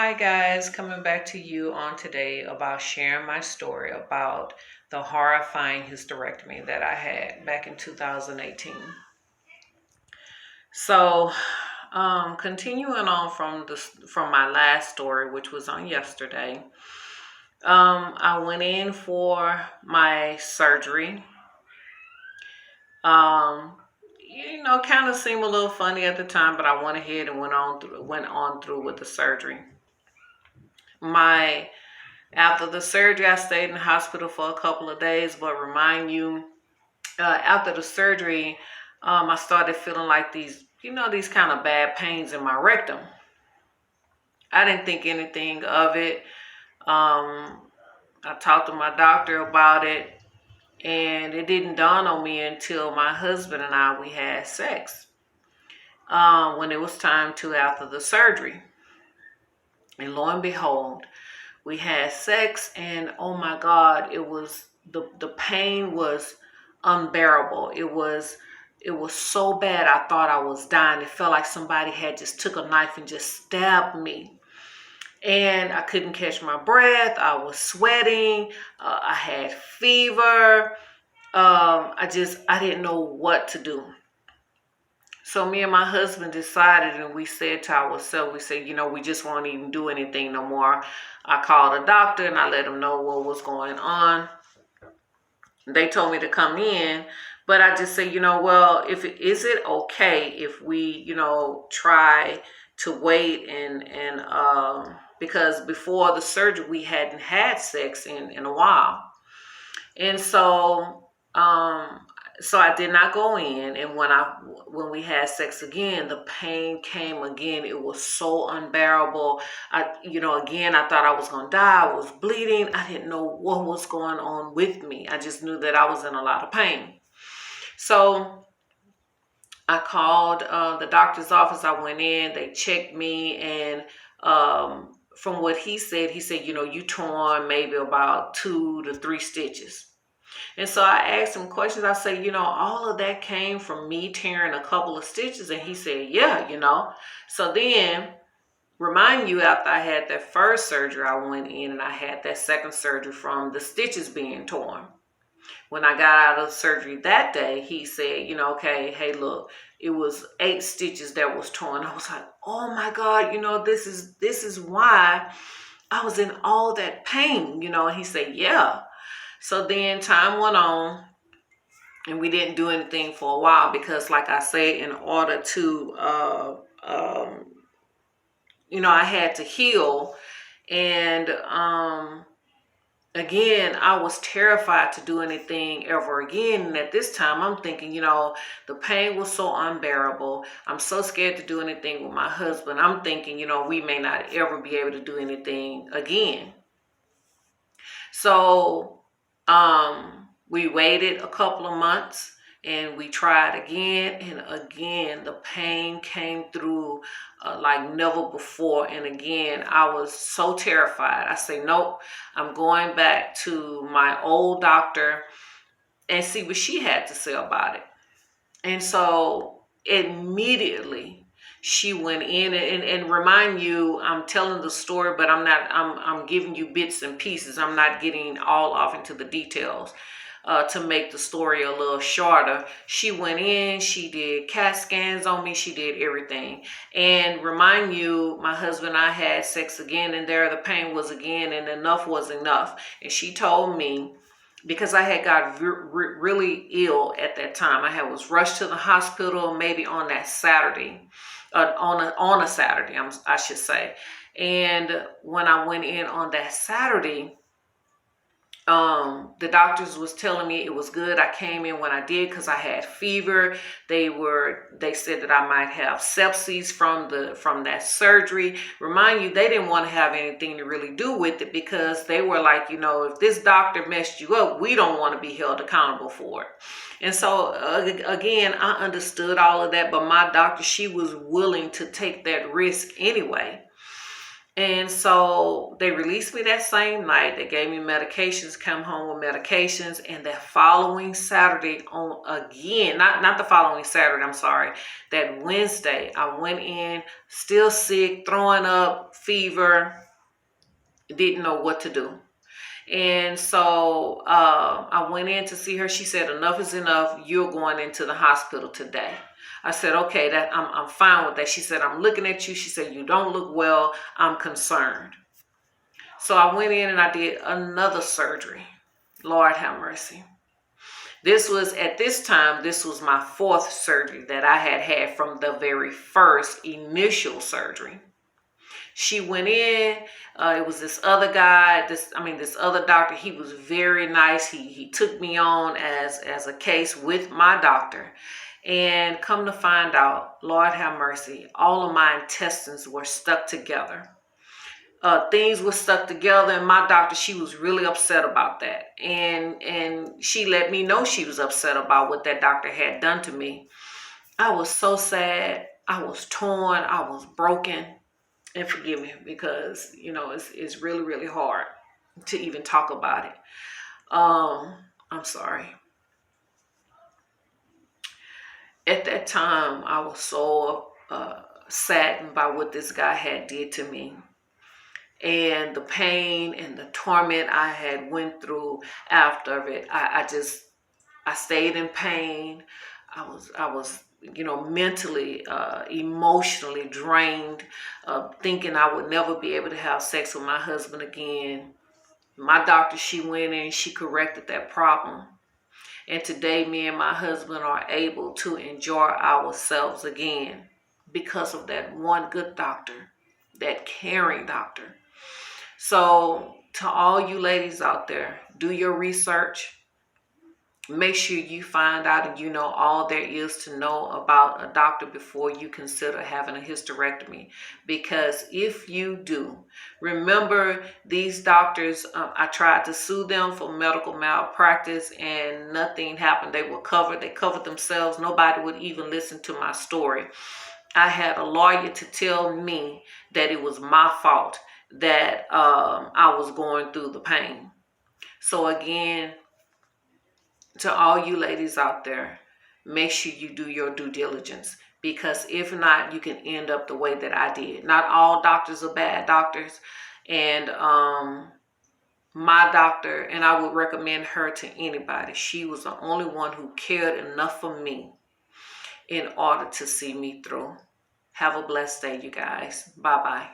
Hi guys, coming back to you on today about sharing my story about the horrifying hysterectomy that I had back in 2018. So, continuing on from my last story, which was on yesterday, I went in for my surgery. Um, kind of seemed a little funny at the time, but I went ahead and went on through with the surgery. My After the surgery, I stayed in the hospital for a couple of days, but remind you, after the surgery, I started feeling like these kind of bad pains in my rectum. I didn't think anything of it. I talked to my doctor about it, and it didn't dawn on me until my husband and we had sex when it was time to after the surgery. And lo and behold, we had sex, and oh my God, the pain was unbearable. It was so bad I thought I was dying. It felt like somebody had just took a knife and just stabbed me. And I couldn't catch my breath. I was sweating. I had fever. I didn't know what to do. So me and my husband decided, and we said to ourselves, we said, we just won't even do anything no more. I called a doctor and I let them know what was going on. They told me to come in, but I just said, well, is it okay if we, try to wait and because before the surgery we hadn't had sex in a while. And so I did not go in, and when we had sex again, the pain came again. It was so unbearable. Again, I thought I was gonna die. I was bleeding. I didn't know what was going on with me. I just knew that I was in a lot of pain. So I called the doctor's office. I went in. They checked me, and from what he said, you torn maybe about 2 to 3 stitches. And so I asked him questions. I said, all of that came from me tearing a couple of stitches. And he said, yeah. So then, remind you, after I had that first surgery, I went in and I had that second surgery from the stitches being torn. When I got out of surgery that day, he said, okay, hey, look, it was 8 stitches that was torn. I was like, oh my God, this is why I was in all that pain, and he said, yeah. So then time went on, and we didn't do anything for a while because, like I say, in order to, I had to heal. And again, I was terrified to do anything ever again. And at this time, I'm thinking, the pain was so unbearable. I'm so scared to do anything with my husband. I'm thinking, we may not ever be able to do anything again. So we waited a couple of months and we tried again, and again the pain came through like never before. And again, I was so terrified. I say, nope, I'm going back to my old doctor and see what she had to say about it. And so immediately she went in, and remind you, I'm telling the story, but I'm giving you bits and pieces. I'm not getting all off into the details to make the story a little shorter. She went in, she did CAT scans on me, she did everything. And remind you, my husband and I had sex again, and there the pain was again, and enough was enough. And she told me, because I had got really ill at that time, was rushed to the hospital maybe on that Saturday, on a Saturday, I should say. And when I went in on that Saturday, the doctors was telling me it was good. I came in when I did because I had fever. They said that I might have sepsis from that surgery. Remind you, they didn't want to have anything to really do with it because they were like, if this doctor messed you up, we don't want to be held accountable for it. And so again, I understood all of that, but my doctor, she was willing to take that risk anyway. And so they released me that same night. They gave me medications, come home with medications. And that following Saturday not the following Saturday, I'm sorry, that Wednesday, I went in still sick, throwing up, fever, didn't know what to do. And so I went in to see her. She said, enough is enough. You're going into the hospital today. I said, okay, that I'm fine with that. She said, I'm looking at you. She said, you don't look well. I'm concerned. So I went in and I did another surgery. Lord have mercy. At this time, this was my fourth surgery that I had from the very first initial surgery. She went in. It was this other guy, this other doctor. He was very nice. He took me on as a case with my doctor. And come to find out, Lord have mercy, all of my intestines were stuck together. Things were stuck together, and my doctor, she was really upset about that. And she let me know she was upset about what that doctor had done to me. I was so sad. I was torn. I was broken. And forgive me, because it's really, really hard to even talk about it. I'm sorry. At that time, I was so saddened by what this guy had did to me, and the pain and the torment I had went through after it. I stayed in pain. I was mentally, emotionally drained, thinking I would never be able to have sex with my husband again. My doctor, she went in, she corrected that problem. And today, me and my husband are able to enjoy ourselves again because of that one good doctor, that caring doctor. So to all you ladies out there, do your research. Make sure you find out and you know all there is to know about a doctor before you consider having a hysterectomy. Because if you do, remember these doctors, I tried to sue them for medical malpractice and nothing happened. They covered themselves. Nobody would even listen to my story. I had a lawyer to tell me that it was my fault that I was going through the pain. So again, to all you ladies out there, make sure you do your due diligence, because if not, you can end up the way that I did. Not all doctors are bad doctors, and my doctor, and I would recommend her to anybody. She was the only one who cared enough for me in order to see me through. Have a blessed day, you guys. Bye-bye.